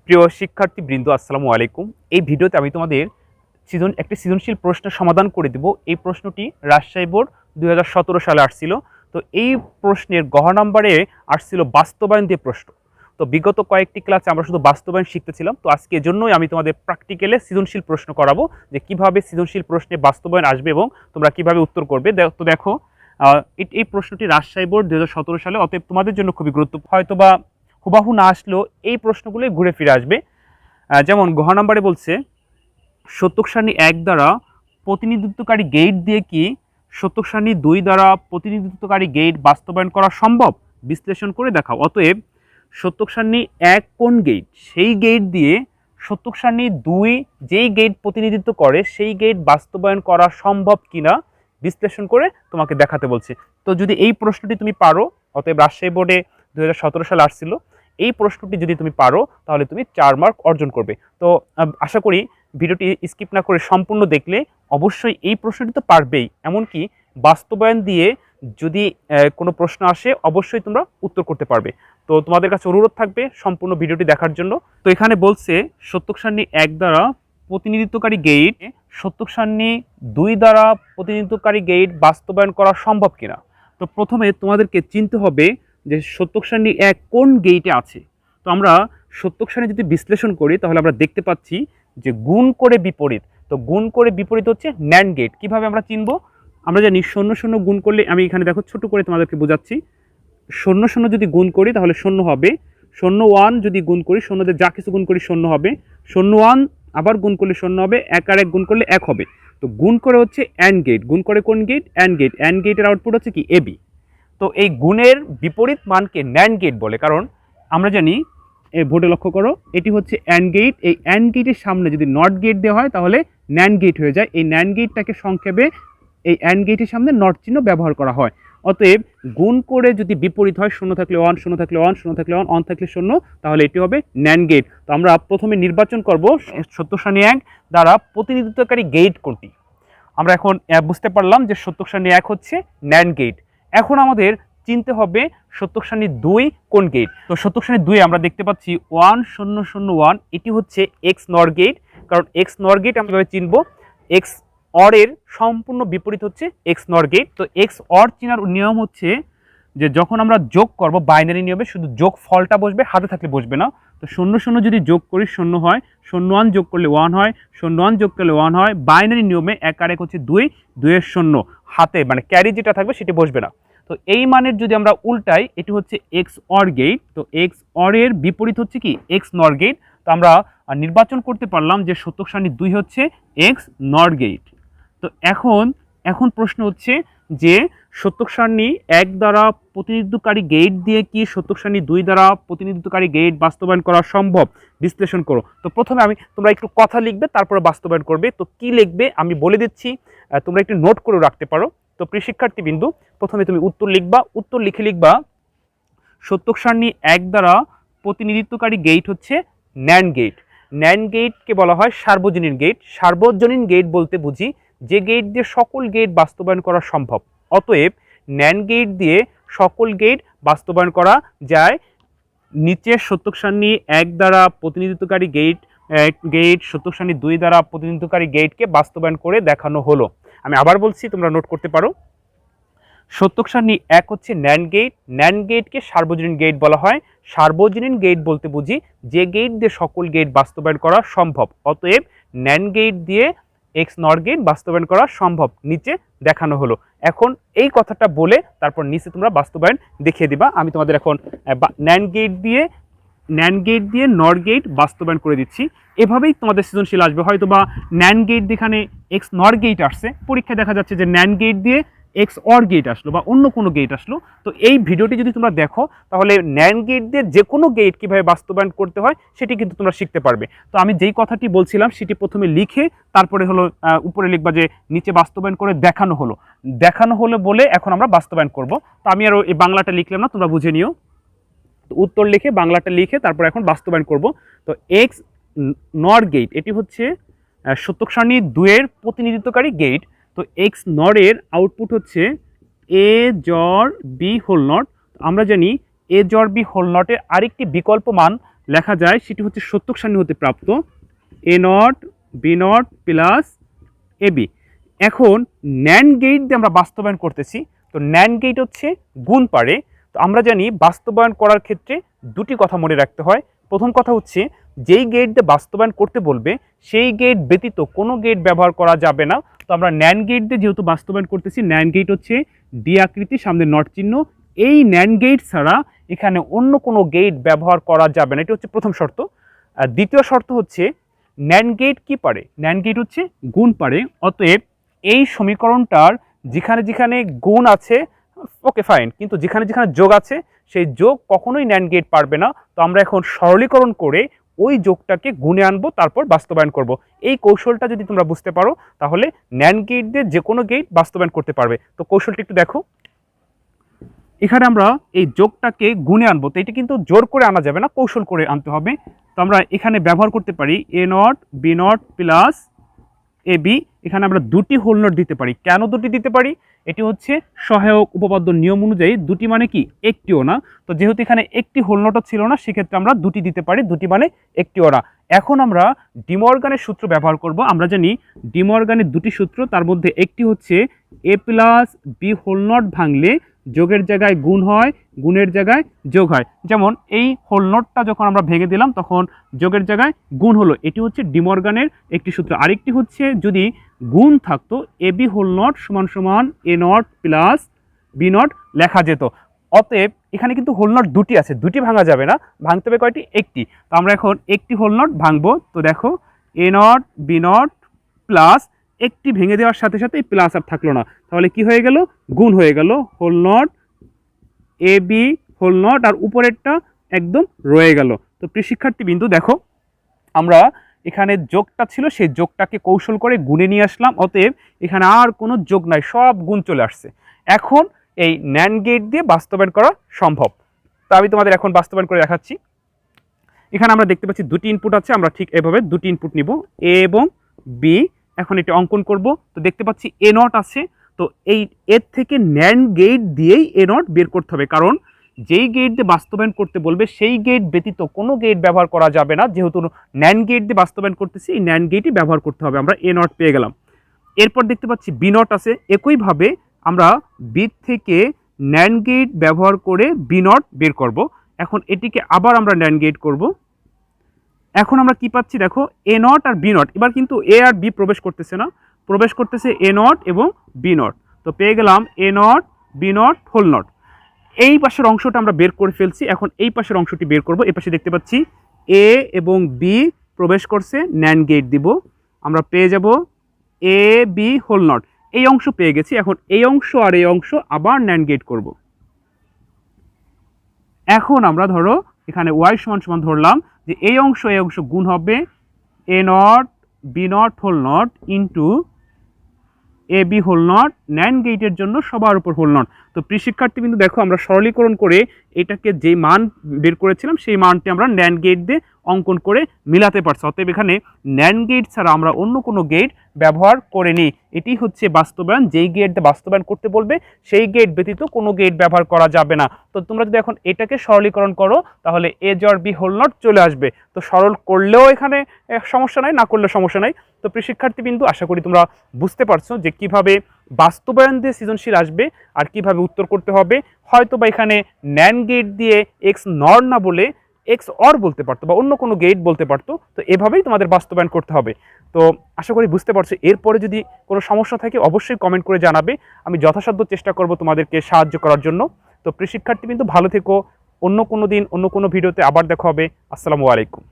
প্রিয় শিক্ষার্থীবৃন্দ, আসসালামু আলাইকুম। এই ভিডিওতে আমি তোমাদের একটি সৃজনশীল প্রশ্নের সমাধান করে দেব। এই প্রশ্নটি রাজশাহী বোর্ড 2017 সালে আসছিল। তো এই প্রশ্নের গহ নাম্বারে আসছিল বাস্তবায়ন দিয়ে প্রশ্ন। তো বিগত কয়েকটি ক্লাসে আমরা শুধু বাস্তবায়ন শিখতেছিলাম। তো আজকে এজন্যই আমি তোমাদের প্র্যাকটিক্যালে সৃজনশীল প্রশ্ন করাবো, যে কিভাবে সৃজনশীল প্রশ্নে বাস্তবায়ন আসবে এবং তোমরা কিভাবে উত্তর করবে। তো দেখো, এই প্রশ্নটি রাজশাহী বোর্ড 2017 সালে, অতএব তোমাদের জন্য খুবই গুরুত্বপূর্ণ। হয়তো বা হুবাহু না আসলেও এই প্রশ্নগুলোই ঘুরে ফিরে আসবে। যেমন গহ নাম্বারে বলছে, শতক সারণী 1 দ্বারা প্রতিনিধিত্বকারী গেট দিয়ে কি শতক সারণী 2 দ্বারা প্রতিনিধিত্বকারী গেট বাস্তবায়ন করা সম্ভব? বিশ্লেষণ করে দেখাও। অতএব শতক সারণী 1 কোন গেট, সেই গেট দিয়ে শতক সারণী 2 যেই গেট প্রতিনিধিত্ব করে সেই গেট বাস্তবায়ন করা সম্ভব কিনা বিশ্লেষণ করে তোমাকে দেখাতে বলছে। তো যদি এই প্রশ্নটি তুমি পারো, অতএব রাজশাহী বোর্ডে 2017 সালে আসছিল, এই প্রশ্নটি যদি তুমি পারো তাহলে তুমি 4 মার্ক অর্জন করবে। তো আশা করি ভিডিওটি স্কিপ না করে সম্পূর্ণ দেখলে অবশ্যই এই প্রশ্নটি তো পারবেই, এমনকি বাস্তবায়ন দিয়ে যদি কোনো প্রশ্ন আসে অবশ্যই তোমরা উত্তর করতে পারবে। তো তোমাদের কাছে অনুরোধ থাকবে সম্পূর্ণ ভিডিওটি দেখার জন্য। তো এখানে বলছে, শতক সারণী 1 দ্বারা প্রতিনিধিত্বকারী গেট শতক সারণী 2 দ্বারা প্রতিনিধিত্বকারী গেট বাস্তবায়ন করা সম্ভব কিনা। তো প্রথমে তোমাদেরকে চিনতে হবে যে শতক সারণী 1 কোন গেটে আছে। তো আমরা শতক সারণী যদি বিশ্লেষণ করি তাহলে আমরা দেখতে পাচ্ছি যে গুণ করে বিপরীত। তো গুণ করে বিপরীত হচ্ছে ন্যান্ড গেট। কিভাবে আমরা চিনব? আমরা জানি 0 0 গুণ করলে, আমি এখানে দেখো ছোট করে তোমাদেরকে বোঝাচ্ছি, 0 0 যদি গুণ করি তাহলে 0 হবে, 0 1 যদি গুণ করি, 0 যা কিছু গুণ করি 0 হবে, 0 1 আবার গুণ করলে 0 হবে, 1 আর 1 গুণ করলে 1 হবে। তো গুণ করে হচ্ছে অ্যান্ড গেট। গুণ করে কোন গেট? And gate. অ্যান্ড গেটের আউটপুট হচ্ছে কি? এবি। তো এই গুণের বিপরীত মানকে ন্যান্ড গেট বলে, কারণ আমরা জানি, এই বোর্ডে লক্ষ্য করো, এটি হচ্ছে অ্যান্ড গেট। এই অ্যান্ড গেটের সামনে যদি নট গেট দেওয়া হয় তাহলে ন্যান্ড গেট হয়ে যায়। এই ন্যান্ড গেটটাকে সংক্ষেপে এই অ্যান্ড গেটের সামনে নট চিহ্ন ব্যবহার করা হয়। অতএব গুণ করে যদি বিপরীত হয়, 0 থাকলে 1, 0 থাকলে 1, 0 থাকলে 1, 1 থাকলে 0, তাহলে এটি হবে ন্যান্ড গেট। তো আমরা প্রথমে নির্বাচন করব শতক সারণী 1 দ্বারা প্রতিনিধিত্বকারী গেট কোনটি। আমরা এখন বুঝতে পারলাম যে শতক সারণী 1 হচ্ছে ন্যান্ড গেট। এখন আমাদের চিনতে হবে শতক সারণী 2 কোন গেট। তো শতক সারণী 2 আমরা দেখতে পাচ্ছি 1 0 0 1, এটি হচ্ছে XNOR গেট। কারণ XNOR গেট আমরা চিনব, XOR এর সম্পূর্ণ বিপরীত হচ্ছে XNOR গেট। তো XOR চেনার নিয়ম হচ্ছে যে যখন আমরা যোগ করব বাইনারি নিয়মে, শুধু যোগ ফলটা বসবে, হাতে থাকলে বসবে না। তো 0 0 যদি যোগ করি 0 হয়, 0 1 যোগ করলে 1 হয়, 0 1 যোগ করলে 1 হয়। বাইনারি নিয়মে 1 আর 1 হচ্ছে 2, 2 এর 0, হাতে মানে ক্যারি যেটা থাকবে সেটি বসবে না। তো এই মানের যদি আমরা উল্টাই, এটি হচ্ছে XOR গেট। তো XOR এর বিপরীত হচ্ছে কি? XNOR gate. তো আমরা নির্বাচন করতে পারলাম যে শতক সারণী 2 হচ্ছে XNOR গেট। তো এখন প্রশ্ন হচ্ছে যে শতক সারণী 1 দ্বারা প্রতিনিধিত্বকারী গেট দিয়ে কি শতক সারণী 2 দ্বারা প্রতিনিধিত্বকারী গেট বাস্তবায়ন করা সম্ভব? বিশ্লেষণ করো। তো প্রথমে তোমরা একটু কথা লিখবে, তারপরে বাস্তবায়ন করবে। তো কি লিখবে আমি বলে দিচ্ছি, তোমরা একটু নোট করে রাখতে পারো। তো প্রিয় শিক্ষার্থীবৃন্দু, প্রথমে তুমি উত্তর লিখবা। উত্তর লিখবা শতক সারণী 1 দ্বারা প্রতিনিধিত্বকারী গেট হচ্ছে ন্যান্ড গেট। ন্যান্ড গেটকে বলা হয় সার্বজনীন গেট। সার্বজনীন গেট বলতে বুঝি যে গেট দিয়ে সকল গেট বাস্তবায়ন করা সম্ভব। অতএব ন্যান্ড গেট দিয়ে সকল গেট বাস্তবায়ন করা যায়। নিচের শতক সারণী 1 দ্বারা প্রতিনিধিত্বকারী গেট শতক সারণী 2 দ্বারা প্রতিনিধিত্বকারী গেটকে বাস্তবায়ন করে দেখানো হলো। আমি আবার বলছি, তোমরা নোট করতে পারো। শতক সারণী 1 হচ্ছে ন্যান্ড গেট। ন্যান্ড গেটকে সার্বজনীন গেট বলা হয়। সার্বজনীন গেট বলতে বুঝি যে গেট দিয়ে সকল গেট বাস্তবায়ন করা সম্ভব। অতএব ন্যান্ড গেট দিয়ে XNOR গেট বাস্তবায়ন করা সম্ভব, নিচে দেখানো হলো। এখন এই কথাটা বলে তারপর নিচে তোমরা বাস্তবায়ন দেখিয়ে দিবা। আমি তোমাদের এখন ন্যান্ড গেট দিয়ে NOR গেট বাস্তবায়ন করে দিচ্ছি। এভাবেই তোমাদের সৃজনশীল আসবে। হয়তো বা ন্যান্ড গেট যেখানে XNOR গেট আসছে, পরীক্ষায় দেখা যাচ্ছে যে ন্যান্ড গেট দিয়ে XOR গেট আসলো বা অন্য কোনো গেট আসলো। তো এই ভিডিওটি যদি তোমরা দেখো তাহলে ন্যান্ড গেট দিয়ে যে কোনো গেট কীভাবে বাস্তবায়ন করতে হয় সেটি কিন্তু তোমরা শিখতে পারবে। তো আমি যেই কথাটি বলছিলাম সেটি প্রথমে লিখে তারপরে হলো উপরে লিখবা যে নিচে বাস্তবায়ন করে দেখানো হলো বলে এখন আমরা বাস্তবায়ন করব। তো আমি আরও এই বাংলাটা লিখলাম না, তোমরা বুঝে নিও। তো উত্তর লিখে বাংলাটা লিখে তারপর এখন বাস্তবায়ন করব। তো XNOR গেট এটি হচ্ছে শতক সারণী 2 এর প্রতিনিধিত্বকারী গেট। তো XNOR এর আউটপুট হচ্ছে A জর B হোল নট। আমরা জানি A জর B হোল নটের আরেকটি বিকল্প মান লেখা যায় সেটি হচ্ছে সত্যক সারণী হতে প্রাপ্ত A0 B0 প্লাস AB। এখন ন্যান্ড গেট দিয়ে আমরা বাস্তবায়ন করতেছি, তো ন্যান্ড গেট হচ্ছে গুণ পারে। তো আমরা জানি বাস্তবায়ন করার ক্ষেত্রে দুটি কথা মনে রাখতে হয়। প্রথম কথা হচ্ছে যেই গেট দিয়ে বাস্তবায়ন করতে বলবে সেই গেট ব্যতীত কোনো গেট ব্যবহার করা যাবে না। তো আমরা ন্যান্ড গেট দিয়ে যেহেতু বাস্তবায়ন করতেছি, ন্যান্ড গেট হচ্ছে ডি আকৃতি, সামনে নট চিহ্ন। এই ন্যান্ড গেট ছাড়া এখানে অন্য কোনো গেট ব্যবহার করা যাবে না, এটা হচ্ছে প্রথম শর্ত। আর দ্বিতীয় শর্ত হচ্ছে ন্যান্ড গেট কি পারে, ন্যান্ড গেট হচ্ছে গুণ পারে। অতএব এই সমীকরণটার যেখানে যেখানে গুণ আছে ওকে ফাইন, কিন্তু যেখানে যেখানে যোগ আছে সেই যোগ কখনোই ন্যান্ড গেট পারবে না। তো আমরা এখন সরলীকরণ করে ওই যোগটাকে গুণে আনবো, তারপর বাস্তবায়ন করব। এই কৌশলটা যদি তোমরা বুঝতে পারো তাহলে ন্যান্ড গেট দিয়ে যে কোনো গেট বাস্তবায়ন করতে পারবে। তো কৌশলটা একটু দেখো, এখানে আমরা এই যোগটাকে গুণে আনবো, তো এটা কিন্তু জোর করে আনা যাবে না, কৌশল করে আনতে হবে। তো আমরা এখানে ব্যবহার করতে পারি A0 B0 প্লাস AB। এখানে আমরা দুটি হোল নোট দিতে পারি। কেন দুটি দিতে পারি? এটি হচ্ছে সহায়ক উপপাদ্য নিয়ম অনুযায়ী দুটি মানে কি একটিও না। তো যেহেতু এখানে একটি হোল নোটও ছিল না, সেক্ষেত্রে আমরা দুটি দিতে পারি, দুটি মানে একটিও না। এখন আমরা ডি মর্গানের সূত্র ব্যবহার করব। আমরা জানি ডি মর্গানের দুটি সূত্র, তার মধ্যে একটি হচ্ছে A plus B whole not ভাঙলে যোগের জায়গায় গুণ হয়, গুণের জায়গায় যোগ হয়। যেমন এই হোল নোটটা যখন আমরা ভেঙে দিলাম তখন যোগের জায়গায় গুণ হলো, এটি হচ্ছে ডি মর্গানের একটি সূত্র। আরেকটি হচ্ছে যদি গুণ থাকতো এ বি হোল নট সমান সমান A0 প্লাস B0 লেখা যেত। অতএব এখানে কিন্তু হোল নট দুটি আছে, দুটি ভাঙা যাবে না, ভাঙতে হবে কয়টি? একটি। তো আমরা এখন একটি হোল নট ভাঙবো। তো দেখো A0 B0 প্লাস একটি ভেঙে দেওয়ার সাথে সাথে প্লাস আর থাকলো না, তাহলে কি হয়ে গেল? গুণ হয়ে গেল। Whole not A B whole not আর উপরেরটা একদম রয়ে গেল। তো প্রিয় শিক্ষার্থী বিন্দু দেখো, আমরা এখানে যোগটা ছিল সেই যোগটাকে কৌশল করে গুণে নিয়ে আসলাম। অতএব এখানে আর কোনো যোগ নাই, সব গুণ চলে আসছে। এখন এই ন্যান্ড গেট দিয়ে বাস্তবায়ন করা সম্ভব। তো আমি তোমাদের এখন বাস্তবায়ন করে দেখাচ্ছি। এখানে আমরা দেখতে পাচ্ছি দুটি ইনপুট আছে, আমরা ঠিক এভাবে দুটি ইনপুট নিব, এ এবং বি। এখন এটি অঙ্কন করব। তো দেখতে পাচ্ছি A0 আছে, তো এই এর থেকে ন্যান্ড গেট দিয়েই A0 বের করতে হবে, কারণ যেই গেট দিয়ে বাস্তবায়ন করতে বলবে সেই গেট ব্যতীত কোনো গেট ব্যবহার করা যাবে না। যেহেতু ন্যান্ড গেট দিয়ে বাস্তবায়ন করতেছি, এই ন্যান্ড গেটই ব্যবহার করতে হবে। আমরা A0 পেয়ে গেলাম। এরপর দেখতে পাচ্ছি B0 আছে, একইভাবে আমরা বি থেকে ন্যান্ড গেট ব্যবহার করে B0 বের করব। এখন এটিকে আবার আমরা ন্যান্ড গেট করব। এখন আমরা কি পাচ্ছি দেখো, A0 আর B0, এবার কিন্তু এ আর বি প্রবেশ করতেছে না, প্রবেশ করতেছে A0 এবং B0। তো পেয়ে গেলাম A0 B0 হোল নট। এই পাশের অংশটা আমরা বের করে ফেলছি, এখন এই পাশের অংশটি বের করব। এই পাশে দেখতে পাচ্ছি এ এবং বি প্রবেশ করছে, ন্যান্ড গেট দিব, আমরা পেয়ে যাব এ বি হোল নট। এই অংশ পেয়ে গেছি। এখন এই অংশ আর এই অংশ আবার ন্যান্ড গেট করব। এখন আমরা ধরো এখানে ওয়াই সমান সমান ধরলাম যে এই অংশ গুণ হবে A0 B0 whole not into A B whole not, NAND গেটের জন্য সবার উপর হোল নট। তো প্রিয় শিক্ষার্থী কিন্তু দেখো, আমরা সরলীকরণ করে এটাকে যে মান বের করেছিলাম সেই মানটি আমরা ন্যান্ড গেট দিয়ে অঙ্কন করে মিলাতে পারছি। অতএব এখানে ন্যান্ড গেট ছাড়া আমরা অন্য কোনো গেট ব্যবহার করিনি। এটি হচ্ছে বাস্তবায়ন, যেই গেট দিয়ে বাস্তবায়ন করতে বলবে সেই গেট ব্যতীত কোনো গেট ব্যবহার করা যাবে না। তো তোমরা যদি এখন এটাকে সরলীকরণ করো তাহলে এ জর বি হোল নট চলে আসবে। তো সরল করলেও এখানে সমস্যা নাই, না করলে সমস্যা নাই। তো প্রিয় শিক্ষার্থী বিন্দু, আশা করি তোমরা বুঝতে পারছো যে কিভাবে বাস্তবায়ন দিয়ে সৃজনশীল আসবে আর কিভাবে উত্তর করতে হবে। হয়তো বা এখানে ন্যান্ড গেট দিয়ে XNOR না বলে XOR বলতে পারতো বা অন্য কোনো গেট বলতে পারতো। তো এভাবেই তোমাদের বাস্তবায়ন করতে হবে। তো আশা করি বুঝতে পারছো। এরপরে যদি কোনো সমস্যা থাকে অবশ্যই কমেন্ট করে জানাবে, আমি যথাসাধ্য চেষ্টা করব তোমাদেরকে সাহায্য করার জন্য। তো প্রিয় শিক্ষার্থী বিন্দু, ভালো থেকো। অন্য কোনো দিন অন্য কোনো ভিডিওতে আবার দেখা হবে। আসসালামু আলাইকুম।